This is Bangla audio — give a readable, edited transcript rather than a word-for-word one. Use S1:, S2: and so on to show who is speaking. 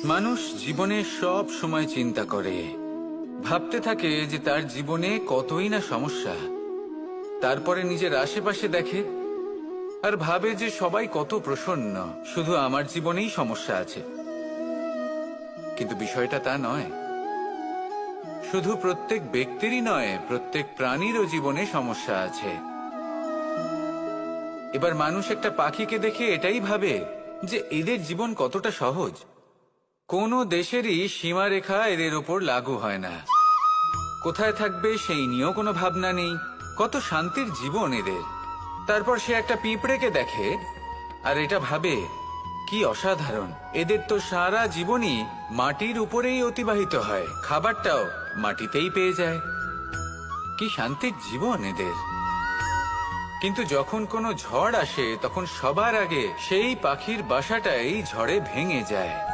S1: মানুষ জীবনে সব সময় চিন্তা করে, ভাবতে থাকে যে তার জীবনে কতই না সমস্যা। তারপরে নিজের আশেপাশে দেখে আর ভাবে যে সবাই কত প্রসন্ন, শুধু আমার জীবনেই সমস্যা আছে। কিন্তু বিষয়টা তা নয়। শুধু প্রত্যেক ব্যক্তিরই নয়, প্রত্যেক প্রাণীরও জীবনে সমস্যা আছে। এবার মানুষ একটা পাখিকে দেখে এটাই ভাবে যে এদের জীবন কতটা সহজ। কোনো দেশেরই সীমারেখা এদের ওপর লাগু হয় না। কোথায় থাকবে সেই নিয়েও কোনো ভাবনা নেই। কত শান্তির জীবন এদের। তারপর সে একটা পিঁপড়েকে দেখে আর এটা ভাবে কি অসাধারণ, এদের তো সারা জীবনই মাটির উপরেই অতিবাহিত হয়, খাবারটাও মাটিতেই পেয়ে যায়। কি শান্তির জীবন এদের। কিন্তু যখন কোনো ঝড় আসে তখন সবার আগে সেই পাখির বাসাটাই ঝড়ে ভেঙে যায়।